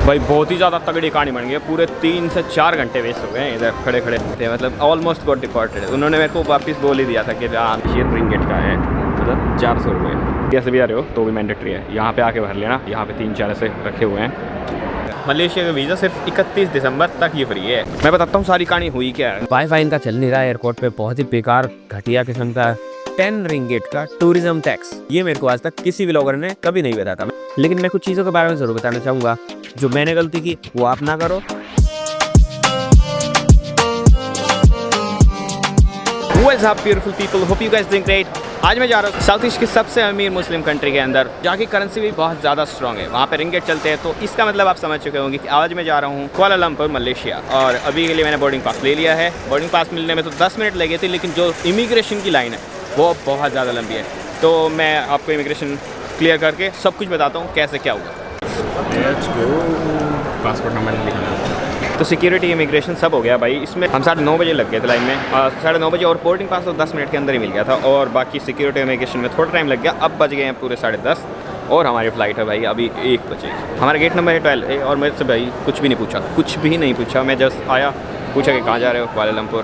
भाई बहुत ही ज़्यादा तगड़ी कहानी बन गई है। पूरे 3 से 4 घंटे वेस्ट हो गए हैं इधर खड़े खड़े थे, मतलब ऑलमोस्ट गॉट डिपॉर्टेड। उन्होंने मेरे को वापस बोल ही दिया था कि ये रिंगेट का है, मतलब 400 रुपये। कैसे भी आ रहे हो तो भी मैंडेटरी है, यहाँ पे आके भर लेना। यहाँ पे 3-4 ऐसे रखे हुए हैं। मलेशिया का वीज़ा सिर्फ 31 दिसंबर तक ये फ्री है। मैं बताता हूँ सारी कहानी हुई क्या है। वाईफाई इनका चल नहीं रहा है एयरपोर्ट पे, बहुत ही बेकार घटिया किस्म का 10 रिंगिट का टूरिज्म टैक्स। ये मेरे को आज तक किसी व्लॉगर ने कभी नहीं बताया था, लेकिन मैं कुछ चीज़ों के बारे में ज़रूर बताना चाहूँगा। जो मैंने गलती की वो आप ना करो। What's up beautiful people, hope you guys doing great। आज मैं जा रहा हूँ साउथ ईस्ट की सबसे अमीर मुस्लिम कंट्री के अंदर, जहाँ की करेंसी भी बहुत ज़्यादा स्ट्रॉन्ग है। वहाँ पे रिंगेट चलते हैं, तो इसका मतलब आप समझ चुके होंगे कि आज मैं जा रहा हूँ कुआलालंपुर मलेशिया। और अभी के लिए मैंने बोर्डिंग पास ले लिया है। बोर्डिंग पास मिलने में तो 10 मिनट लगे थे, लेकिन जो इमिग्रेशन की लाइन है वो बहुत ज़्यादा लंबी है। तो मैं आपको इमिग्रेशन क्लियर करके सब कुछ बताता हूँ कैसे क्या हुआ। पासपोर्ट नंबर लिखना, तो सिक्योरिटी इमिग्रेशन सब हो गया भाई। इसमें हम 9:30 बजे लग गए थे लाइन में, 9:30 बजे, और बोर्डिंग पास तो 10 मिनट के अंदर ही मिल गया था। और बाकी सिक्योरिटी इमिग्रेशन में थोड़ा टाइम लग गया। अब बज गए हैं पूरे 10:30 और हमारी फ़्लाइट है भाई अभी 1 बजे। हमारा गेट नंबर है 12 और मेरे से भाई कुछ भी नहीं पूछा, कुछ भी नहीं पूछा। मैं जस्ट आया, पूछा कि कहाँ जा रहे हो, कुआलालंपुर।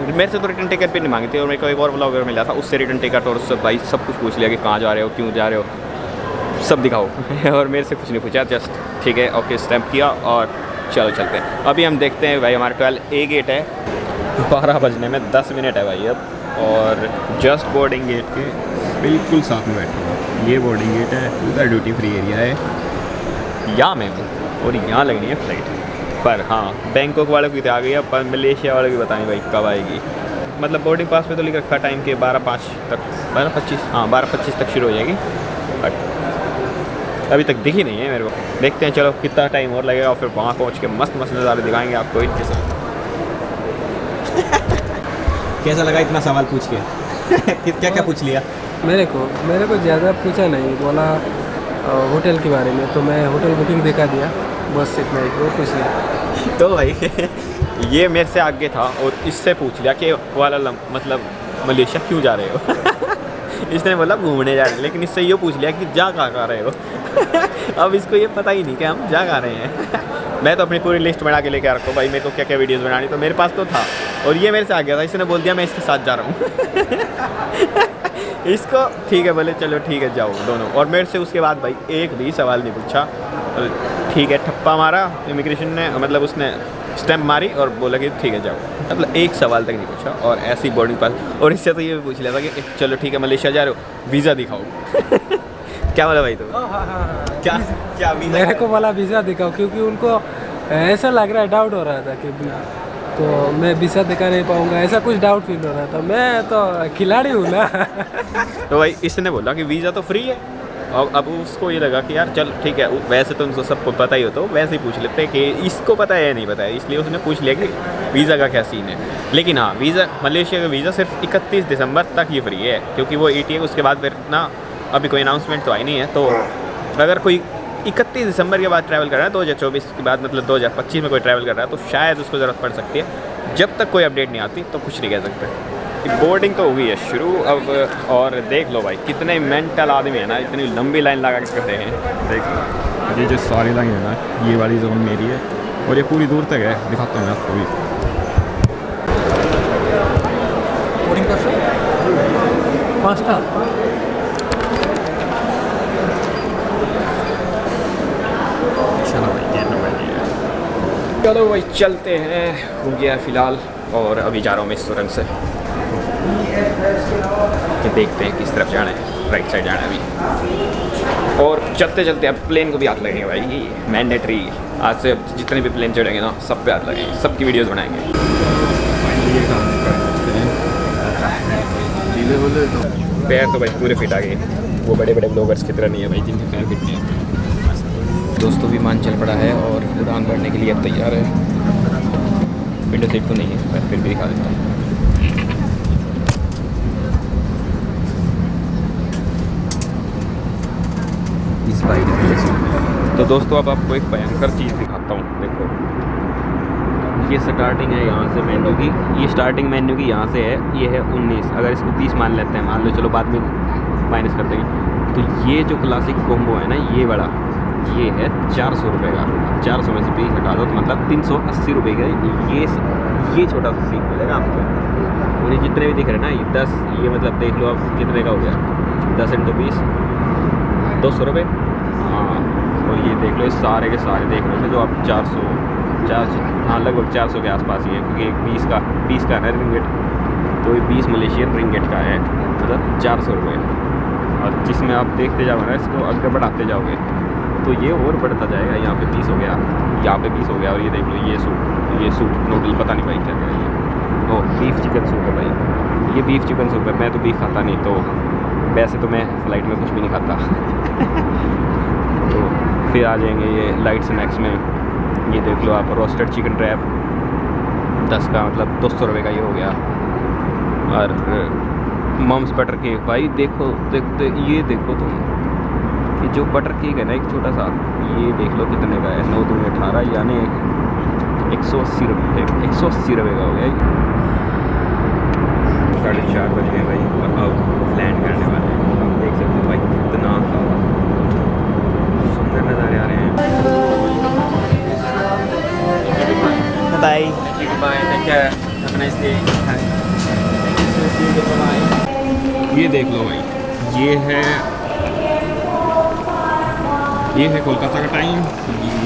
मेरे से तो रिटर्न टिकट भी नहीं मांगी थी, और मेरे को एक और ब्लॉगर मिला था, उससे रिटर्न टिकट और उससे भाई सब कुछ पूछ लिया कि कहाँ जा रहे हो, क्यों जा रहे हो, सब दिखाओ। और मेरे से कुछ नहीं पूछा, जस्ट ठीक है ओके स्टैम्प किया और चलो चलते हैं। अभी हम देखते हैं भाई, हमारा 12A गेट है, 12 बजने में 10 मिनट है भाई अब। और जस्ट बोर्डिंग गेट के बिल्कुल साथ में बैठा हूँ। ये बोर्डिंग गेट है, उधर ड्यूटी फ्री एरिया है, यहाँ मैं हूँ और यहाँ लगनी है फ्लाइट। पर हाँ, बैंकॉक वालों की तो आ गई है, पर मलेशिया वालों की बताएं भाई कब आएगी। मतलब बोर्डिंग पास पे तो लिख रखा टाइम के 12:05 तक, 12:25, हाँ 12:25 तक शुरू हो जाएगी, बट अभी तक दिखी नहीं है मेरे को। देखते हैं चलो कितना टाइम और लगेगा, और फिर वहाँ पहुँच के मस्त मस्त नज़ारे दिखाएंगे आपको इनके साथ। कैसा लगा इतना सवाल पूछ के? क्या क्या पूछ लिया? मेरे को ज़्यादा पूछा नहीं, बोला होटल के बारे में, तो मैं होटल बुकिंग दिखा दिया, बस इतना ही, वो पूछ लिया। तो भाई ये मेरे से आगे था और इससे पूछ लिया कि कुआलालंपुर मतलब मलेशिया क्यों जा रहे हो। इसने बोला घूमने जा रहे हैं, लेकिन इससे ये पूछ लिया कि जा कहाँ रहे हो। अब इसको ये पता ही नहीं कि हम जा कहाँ रहे हैं। मैं तो अपनी पूरी लिस्ट बना के लेके आ रखा हूँ भाई, मेरे को क्या क्या वीडियोस बनानी, तो मेरे पास तो था। और ये मेरे से आ गया था, इसने बोल दिया मैं इसके साथ जा रहा हूँ। इसको ठीक है, बोले चलो ठीक है जाओ दोनों। और मेरे से उसके बाद भाई एक भी सवाल नहीं पूछा। ठीक है, ठप्पा मारा इमिग्रेशन ने, मतलब उसने स्टैम्प मारी और बोला कि ठीक है जाओ, मतलब एक सवाल तक नहीं पूछा। और ऐसी बोर्डिंग पास, और इससे तो ये भी पूछ लिया था कि चलो ठीक है मलेशिया जा रहे हो, वीज़ा दिखाओ। क्या बोला भाई तुम? क्या क्या वीज़ा? मेरे को बोला वीज़ा दिखाओ, क्योंकि उनको ऐसा लग रहा है, डाउट हो रहा था कि तो मैं वीज़ा दिखा नहीं पाऊँगा, ऐसा कुछ डाउट फील हो रहा था। मैं तो खिलाड़ी हूँ ना। तो भाई इसने बोला कि वीज़ा तो फ्री है, और अब उसको ये लगा कि यार चल ठीक है, वैसे तो उनको सबको पता ही हो, तो वैसे ही पूछ लेते कि इसको पता है या नहीं पता है, इसलिए उसने पूछ लिया कि वीज़ा का क्या सीन है। लेकिन हाँ, वीज़ा मलेशिया का वीज़ा सिर्फ 31 दिसंबर तक ये फ्री है, क्योंकि वो 80 है, उसके बाद फिर ना अभी कोई अनाउंसमेंट तो आई नहीं है। तो अगर कोई 31 दिसंबर के बाद ट्रैवल कर रहा है, 2024 के बाद मतलब 2025 में कोई ट्रैवल कर रहा है, तो शायद उसको ज़रूरत पड़ सकती है। जब तक कोई अपडेट नहीं आती तो कुछ नहीं कह सकते। बोर्डिंग तो हो गई है शुरू अब, और देख लो भाई कितने मेंटल आदमी है ना, इतनी लंबी लाइन लगा के खड़े हैं। देख लो ये जो सारी लाइन है ना, ये वाली जोन मेरी है, और ये पूरी दूर तक है, दिखाता हूँ मैं आपको भी। बोर्डिंग पास 5टा। चलो भाई चलते हैं, हो गया फ़िलहाल। और अभी जा रहा हूँ मैं इस सुरंग से, कि देखते हैं किस तरफ जाना है, राइट साइड जाना है अभी। और चलते चलते अब प्लेन को भी हाथ लगेंगे भाई, मैंडेटरी। आज से जितने भी प्लेन चढ़ेंगे ना, सब पे हाथ लगेंगे, सबकी वीडियोस बनाएंगे। पैर तो भाई पूरे फिट आ गए, वो बड़े बड़े ब्लॉगर्स की तरह नहीं है भाई जिनके पैर फिट नहीं है। दोस्तों विमान चल पड़ा है और उड़ान भरने के लिए अब तैयार है। विंडो सीट तो नहीं है, मैं फिर भी दिखा देता हूँ। इस बाइक तो दोस्तों अब आपको एक भयंकर चीज़ दिखाता हूँ। देखो ये स्टार्टिंग है यहाँ से मेन्यू की, ये स्टार्टिंग मेन्यू की यहाँ से है, ये है 19। अगर इसको 30 मान लेते हैं, मान लो चलो बाद में माइनस कर देंगे, तो ये जो क्लासिक कॉम्बो है ना, ये बड़ा ये है 400 रुपये का। 400 में से 20 हटा दो तो मतलब 380 रुपये का ये छोटा सा सीट मिलेगा आपको। और ये जितने भी दिख रहे हैं ना, ये 10, ये मतलब देख लो आप कितने का हो गया, 10 × 20 200 रुपये। हाँ, और ये देख लो, इस सारे के सारे देख लो जो आप 400 हाँ लगभग 400 के आसपास ही है, क्योंकि एक 20 का है रिंगेट, तो ये 20 मलेशियन रिंगेट का है, मतलब 400 रुपये। और जिसमें आप देखते जाओगे ना, इसको आगे बढ़ाते जाओगे तो ये और बढ़ता जाएगा। यहाँ पे 20 हो गया, यहाँ पे 20 हो गया, और ये देख लो ये सूप नूडल, पता नहीं भाई क्या है ये। ओह, बीफ चिकन सूप है भाई, ये बीफ चिकन सूप है। मैं तो बीफ खाता नहीं, तो वैसे तो मैं फ़्लाइट में कुछ भी नहीं खाता। तो फिर आ जाएंगे ये लाइट स्नैक्स में, ये देख लो आप, रोस्टेड चिकन रैप 10 का, मतलब 200 रुपये का ये हो गया। और मम्स बटर केक भाई देखो, ये देखो तुम, ये जो बटर केक है ना एक छोटा सा, ये देख लो कितने का है, 9 दूनी 18, यानी 180 रुपये, 180 रुपये का हो गया। 4:30 बज गए भाई, और अब लैंड करने वाले हैं। आप देख सकते हो भाई कितना सुंदर नज़ारे आ रहे हैं। Bye bye, take care, have a nice day. ये देख लो भाई, ये है कोलकाता का टाइम,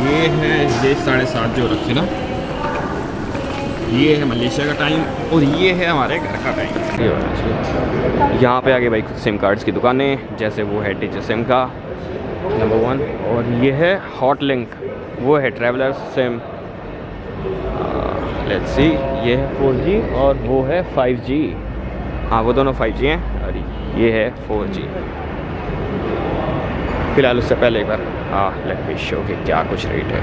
ये है 7:30 जो रखे ना, ये है मलेशिया का टाइम, और ये है हमारे घर का टाइम। यहाँ पे आगे भाई कुछ सिम कार्ड्स की दुकानें, जैसे वो है टीचर सिम का नंबर 1, और ये है हॉट लिंक, वो है ट्रैवलर सिम। लेट्स सी, ये है 4G और वो है 5G। हाँ, वो दोनों 5G हैं और ये है 4G। फिलहाल उससे पहले एक बार लेट मी शो कि क्या कुछ रेट है।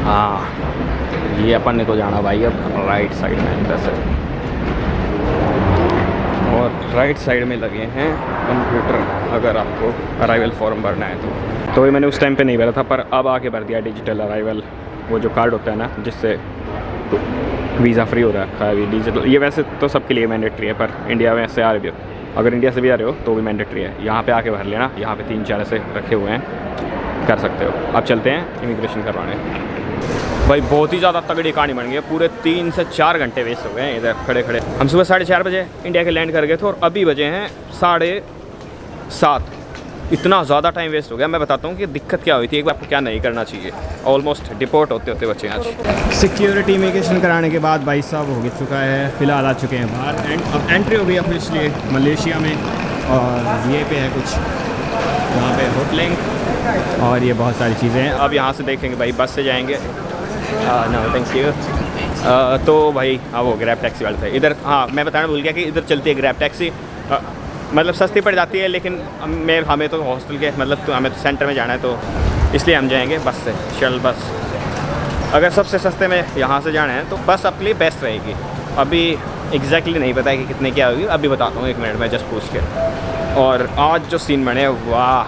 हाँ, ये अपन ने तो जाना भाई अब राइट साइड में अंदर से, और राइट साइड में लगे हैं कंप्यूटर, अगर आपको अराइवल फॉर्म भरना है तो ये मैंने उस टाइम पे नहीं भरा था, पर अब आके भर दिया डिजिटल अराइवल, वो जो कार्ड होता है ना जिससे वीज़ा फ्री हो रखा है अभी डिजिटल। ये वैसे तो सबके लिए मैंडेटरी है, पर इंडिया में से आ रहे हो, अगर इंडिया से भी आ रहे हो तो भी मैंडेटरी है। यहाँ पे आके भर लेना, यहाँ पे 3-4 ऐसे रखे हुए हैं, कर सकते हो। अब चलते हैं इमिग्रेशन करवाने। भाई बहुत ही ज़्यादा तगड़ी कहानी बन गई है, पूरे 3 से 4 घंटे वेस्ट हो गए हैं इधर खड़े खड़े। हम सुबह 4:30 बजे इंडिया के लैंड कर गए थे, और अभी बजे हैं 7:30। इतना ज़्यादा टाइम वेस्ट हो गया। मैं बताता हूँ कि दिक्कत क्या हुई थी, एक बार आपको क्या नहीं करना चाहिए। ऑलमोस्ट डिपोर्ट होते होते बच्चे आज। सिक्योरिटी इमिग्रेशन कराने के बाद भाई साहब हो चुका है, फ़िलहाल आ चुके हैं बाहर, अब एंट्री हो गई ऑफिशियली मलेशिया में। और ये पे है कुछ, वहाँ पे होटलिंग और ये बहुत सारी चीज़ें हैं। अब यहाँ से देखेंगे भाई, बस से जाएंगे। No thank you. तो भाई वो ग्रैब टैक्सी वाले थे इधर। हाँ, मैं बताना भूल गया कि इधर चलती है ग्रैब टैक्सी, मतलब सस्ती पड़ जाती है, लेकिन हमें तो हॉस्टल के मतलब तो हमें तो सेंटर में जाना है, तो इसलिए हम जाएंगे बस से, शटल बस। अगर सबसे सस्ते में यहाँ से जाना है तो बस आपके लिए बेस्ट रहेगी। अभी एग्जैक्टली नहीं पता है कि कितने क्या होगी, अभी बताता हूँ 1 मिनट में जस्ट पूछ के। और आज जो सीन बने, वाह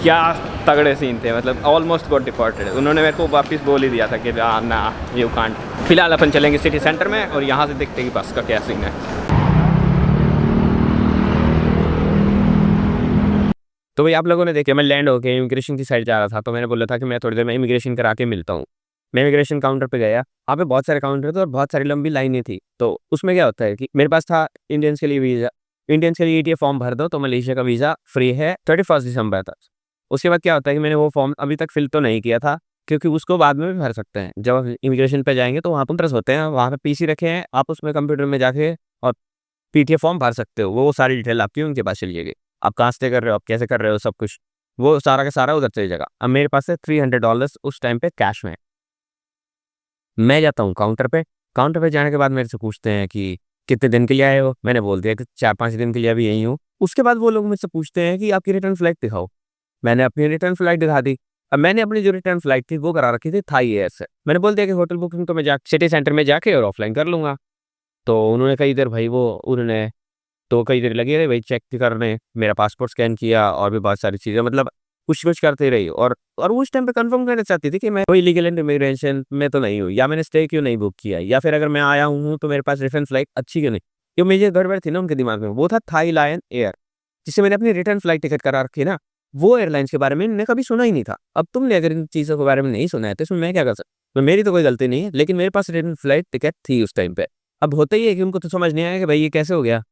क्या तगड़े सीन थे, मतलब ऑलमोस्ट गॉट डिपोर्टेड। उन्होंने मेरे को वापस बोल ही दिया था कि ना यू कांट। फिलहाल अपन चलेंगे सिटी सेंटर में, और यहाँ से देखते हैं कि बस का क्या सीन है। तो भाई आप लोगों ने देखा, मैं लैंड होके इमिग्रेशन की साइड जा रहा था, तो मैंने बोला था कि मैं थोड़ी देर में इमिग्रेशन करा के मिलता हूँ। मैं इमिग्रेशन काउंटर पे गया, वहाँ पे बहुत सारे काउंटर थे और बहुत सारी लंबी लाइनें थी। तो उसमें क्या होता है कि मेरे पास था इंडियंस के लिए वीज़ा, इंडियंस के लिए ETA फॉर्म भर दो तो मलेशिया का वीज़ा फ्री है 31 दिसंबर तक। उसके बाद क्या होता है कि मैंने वो फॉर्म अभी तक फिल तो नहीं किया था, क्योंकि उसको बाद में भी भर सकते हैं। जब आप इमिग्रेशन पे जाएंगे तो वहाँ काउंटर्स होते हैं, वहाँ पे PC रखे हैं, आप उसमें कंप्यूटर में जाके और PTA फॉर्म भर सकते हो। वो सारी डिटेल आपकी उनके पास चली जाएगी, आप कहाँ स्टे कर रहे हो, आप कैसे कर रहे हो, सब कुछ वो सारा का सारा उधर चली जाएगा। अब मेरे पास से $300 उस टाइम पे कैश में है। मैं जाता हूँ काउंटर पे जाने के बाद मेरे से पूछते हैं कि कितने दिन के लिए आए हो। मैंने बोल दिया कि 4-5 दिन के लिए अभी यहीं हूँ। उसके बाद वो लोग मुझसे पूछते हैं कि आपकी रिटर्न फ्लाइट दिखाओ। मैंने अपनी रिटर्न फ्लाइट दिखा दी। अब मैंने अपनी जो रिटर्न फ्लाइट थी वो करा रखी थी थाई एयर से। मैंने बोल दिया कि होटल बुकिंग तो मैं सिटी सेंटर में जाके और ऑफलाइन कर लूँगा। तो उन्होंने कई देर भाई कई देर लगी रही भाई चेक करने, मेरा पासपोर्ट स्कैन किया और भी बहुत सारी चीज़ें, मतलब कुछ करते रही। और वो उस टाइम पे कंफर्म करना चाहती थी कि मैं कोई इलीगल इमिग्रेशन में तो नहीं हूँ, या मैंने स्टे क्यों नहीं बुक किया, या फिर अगर मैं आया हूँ तो मेरे पास रिटर्न फ्लाइट अच्छी क्यों नहीं। जो मेजर गड़बड़ थी ना उनके दिमाग में, वो था थाई लायन एयर, जिससे मैंने अपनी रिटर्न फ्लाइट टिकट करा रखी है ना, वो एयरलाइंस के बारे में मैंने कभी सुना ही नहीं था। अब तुमने अगर इन चीज़ों के बारे में नहीं सुना है तो इसमें मैं क्या कर सकता हूँ? तो मेरी तो कोई गलती नहीं है, लेकिन मेरे पास रिटर्न फ्लाइट टिकट थी उस टाइम पे। अब होता ही है कि उनको तो समझ नहीं आया कि भाई ये कैसे हो गया?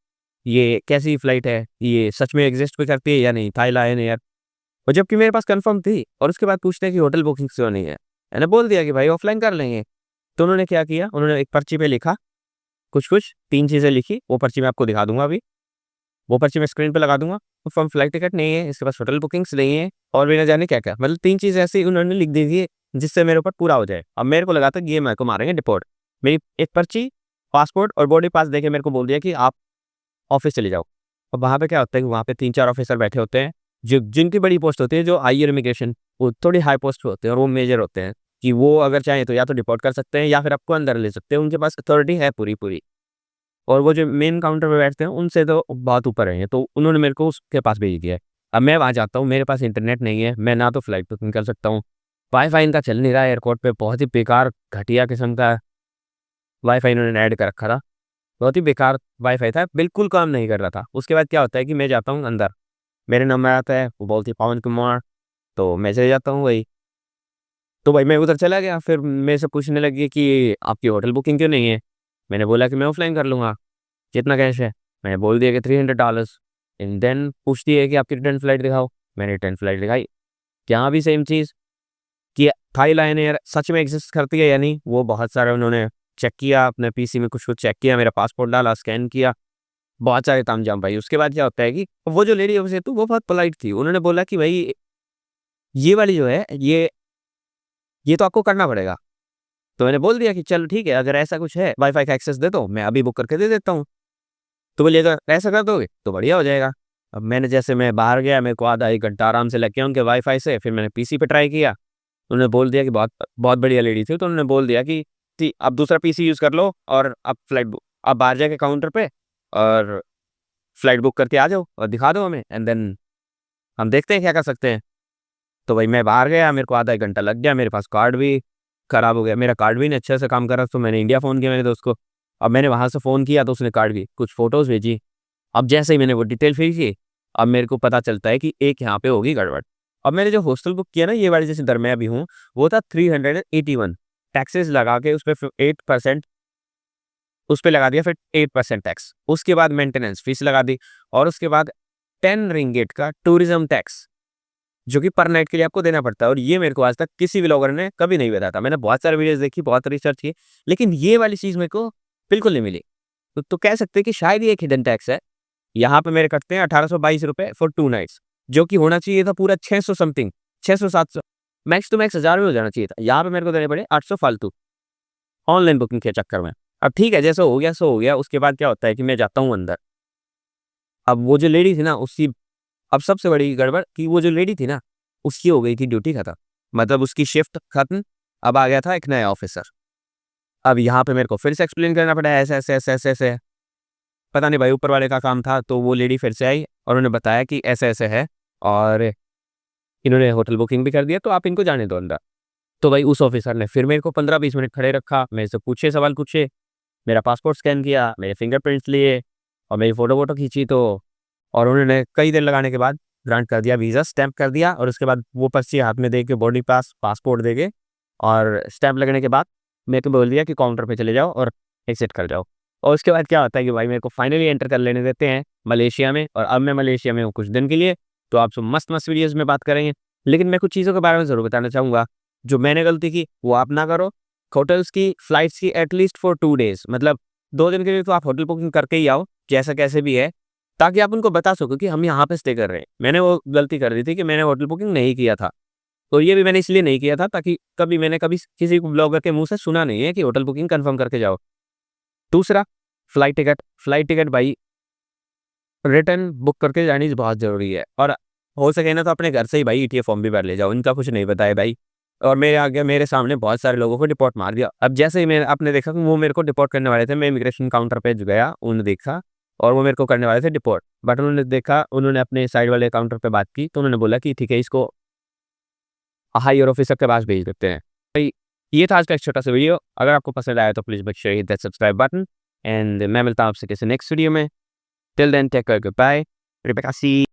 ये कैसी फ्लाइट है? ये सच में एग्ज़िस्ट भी करती है या नहीं? Thai Lion Air. और जबकि मेरे पास कन्फर्म थी और उसके बाद पूछते हैं कि होटल बुकिंग क्यों नहीं है? मैंने बोल दिया कि भाई ऑफ़लाइन कर लेंगे। तो उन्होंने क्या किया, उन्होंने एक पर्ची पे लिखा कुछ-कुछ 3 चीज़ें लिखी, वो पर्ची मैं आपको दिखा दूँगा अभी। वो पर्ची मैं स्क्रीन पे लगा दूँगा। कन्फर्म फ्लाइट टिकट नहीं है, इसके पास होटल बुकिंग्स नहीं है और भी ना जाने क्या-क्या। मतलब 3 चीज़ें ऐसी उन्होंने लिख दी थी जिससे मेरे ऊपर पूरा हो जाए। अब मेरे को लगा था कि ये मेरे को मारेंगे डिपोर्ट। मेरी एक पर्ची, पासपोर्ट और बोर्डिंग पास देके मेरे को बोल दिया कि आप ऑफ़िस चले जाओ। अब वहाँ पे क्या होता है कि वहाँ पे 3-4 ऑफ़िसर बैठे होते हैं, जो जिनकी बड़ी पोस्ट होती है, जो हायर इमिग्रेशन, वो थोड़ी हाई पोस्ट पे होते हैं और वो मेजर होते हैं कि वो अगर चाहें तो या तो डिपोर्ट कर सकते हैं या फिर आपको अंदर ले सकते हैं। उनके पास अथॉरिटी है पूरी-पूरी। और वो जो मेन काउंटर पे बैठते हैं उनसे तो बहुत ऊपर हैं, तो उन्होंने मेरे को उसके पास भेज दिया है। अब मैं वहाँ जाता हूँ, मेरे पास इंटरनेट नहीं है, मैं ना तो फ्लाइट बुकिंग कर सकता हूँ, वाई-फाई इनका चल नहीं रहा है एयरपोर्ट पे, बहुत ही बेकार घटिया किस्म का वाई-फाई इन्होंने ऐड कर रखा था। बहुत ही बेकार वाई-फाई था, बिल्कुल काम नहीं कर रहा था। उसके बाद क्या होता है कि मैं जाता हूँ अंदर, मेरे नंबर आता है, वो बोलती है पवन कुमार, तो मैं चले जाता हूँ वही। तो भाई मैं उधर चला गया, फिर मेरे से पूछने लगी कि आपकी होटल बुकिंग क्यों नहीं है? मैंने बोला कि मैं ऑफ़लाइन कर लूँगा, कितना कैश है? मैंने बोल दिया कि $300 एंड देन पूछती है कि आपकी रिटर्न फ्लाइट दिखाओ, मैंने रिटर्न फ्लाइट दिखाई। यहाँ भी सेम चीज़ कि थाई लायन एयर सच में एक्सिस्ट करती है या नहीं, वो बहुत सारे उन्होंने चेक किया, अपने पीसी में कुछ-कुछ चेक किया, मेरा पासपोर्ट डाला, स्कैन किया, बहुत सारे तामझाम भाई। उसके बाद क्या होता है कि वो जो लेडी ऑफ़िसर थी वो बहुत पोलाइट थी, उन्होंने बोला कि भई ये वाली जो है, ये तो आपको करना पड़ेगा। तो मैंने बोल दिया कि चलो ठीक है, अगर ऐसा कुछ है, वाई-फाई का एक्सेस दे दो, मैं अभी बुक करके दे देता हूँ। तो बोली अगर ऐसा कर दोगे तो बढ़िया हो जाएगा। अब मैं बाहर गया, मेरे को आधा 1 घंटा आराम से लग गया उनके वाई-फाई से, फिर मैंने पीसी पे ट्राई किया। उन्होंने बोल दिया कि बहुत बहुत बढ़िया लेडी थी, तो उन्होंने बोल दिया कि आप दूसरा पीसी यूज़ कर लो और आप बाहर जाके काउंटर पे और फ्लाइट बुक करके आ जाओ और दिखा दो हमें एंड देन हम देखते हैं क्या कर सकते हैं। तो भाई मैं बाहर गया, मेरे को आधा 1 घंटा लग गया, मेरे पास कार्ड भी खराब हो गया, मेरा कार्ड भी नहीं अच्छे से काम कर रहा, तो मैंने इंडिया फ़ोन किया मेरे दोस्त को। अब मैंने वहाँ से फ़ोन किया तो उसने कार्ड की कुछ फ़ोटोज़ भेजी। अब जैसे ही मैंने वो डिटेल फिल की, अब मेरे को पता चलता है कि एक यहाँ पे होगी गड़बड़। अब मैंने जो हॉस्टल बुक किया ना ये वाली जैसे दर मैं अभी हूँ, वो था 381 टैक्सेस लगा के उसपे फिर 8% उसपे लगा दिया, फिर 8% टैक्स। उसके बाद मेंटेनेंस फीस लगा दी और उसके बाद 10 रिंगिट का टूरिज्म टैक्स, जो कि पर नाइट के लिए आपको देना पड़ता है और ये मेरे को आज तक किसी व्लॉगर ने कभी नहीं बताया था। मैंने बहुत सारे वीडियोज़ देखी, बहुत रिसर्च की, लेकिन ये वाली चीज़ मेरे को बिल्कुल नहीं मिली। तो कह सकते हैं कि शायद ये एक हिडन टैक्स है। यहाँ पे मेरे कटते हैं ₹1822 फॉर 2 नाइट्स, जो कि होना चाहिए था पूरा 600 समथिंग, 600-700, मैक्स टू मैक्स 1000 में हो जाना चाहिए था। यहाँ पे मेरे को देने पड़े 800 फालतू, ऑनलाइन बुकिंग के चक्कर में। अब ठीक है, जैसा हो गया सो हो गया। उसके बाद क्या होता है कि मैं जाता हूँ अंदर। अब वो जो लेडी थी ना उसकी अब सबसे बड़ी गड़बड़ कि वो जो लेडी थी ना, उसकी हो गई थी ड्यूटी खत्म। मतलब उसकी शिफ्ट खत्म, अब आ गया था एक नया ऑफिसर। अब यहाँ पे मेरे को फिर से एक्सप्लेन करना पड़ा ऐसे-ऐसे, ऐसे-ऐसे। पता नहीं भाई ऊपर वाले का काम था, तो वो लेडी फिर से आई और उन्होंने बताया कि ऐसे-ऐसे है और इन्होंने होटल बुकिंग भी कर दिया, तो आप इनको जाने दो अंदर। तो भाई उस ऑफिसर ने फिर मेरे को 15-20 मिनट खड़े रखा, मेरे से पूछे सवाल पूछे, मेरा पासपोर्ट स्कैन किया, मेरे फिंगरप्रिंट्स लिए और मेरी फ़ोटो-वोटो खींची, तो और उन्होंने कई देर लगाने के बाद ग्रांट कर दिया, वीज़ा स्टैम्प कर दिया और उसके बाद वो पर्ची हाथ में दे के बोर्डिंग पास, पासपोर्ट दे के और स्टैम्प लगने के बाद मेरे को बोल दिया कि काउंटर पे चले जाओ और एग्ज़िट कर जाओ। और उसके बाद क्या होता है कि भाई मेरे को फाइनली एंटर कर लेने देते हैं मलेशिया में और अब मैं मलेशिया में हूँ कुछ दिन के लिए, तो आपसे मस्त-मस्त वीडियोज़ में बात करेंगे। लेकिन मैं कुछ चीज़ों के बारे में ज़रूर बताना चाहूँगा, जो मैंने गलती की वो आप ना करो। होटल्स की, फ्लाइट्स की एटलीस्ट फॉर 2 डेज़, मतलब 2 दिन के लिए तो आप होटल बुकिंग करके ही आओ, जैसा कैसे भी है, ताकि आप उनको बता सको कि हम यहाँ पे स्टे कर रहे हैं। मैंने वो गलती कर दी थी कि मैंने होटल बुकिंग नहीं किया था। तो ये भी मैंने इसलिए नहीं किया था ताकि मैंने कभी किसी ब्लॉगर के मुँह से सुना नहीं है कि होटल बुकिंग कन्फर्म करके जाओ। दूसरा, फ्लाइट टिकट भाई रिटर्न बुक करके जानी बहुत ज़रूरी है और हो सके ना तो अपने घर से ही भाई ईटीए फॉर्म भी भर ले जाओ, इनका कुछ नहीं पता है भाई। और मेरे आगे मेरे सामने बहुत सारे लोगों को डिपोर्ट मार दिया। अब जैसे ही आपने देखा कि वो मेरे को डिपोर्ट करने वाले थे, मैं इमिग्रेशन काउंटर पे गया, उन्होंने देखा और वो मेरे को करने वाले थे डिपोर्ट। बट उन्होंने देखा, उन्होंने अपने साइड वाले काउंटर पे बात की, तो उन्होंने बोला कि ठीक है, इसको हायर ऑफिसर के पास भेज देते हैं। भाई ये था आज का एक छोटा सा वीडियो। अगर आपको पसंद आया तो please make sure hit that subscribe button and मैं मिलता हूँ आपसे किसी नेक्स्ट वीडियो में. Till then take care, goodbye. Rebecca सी.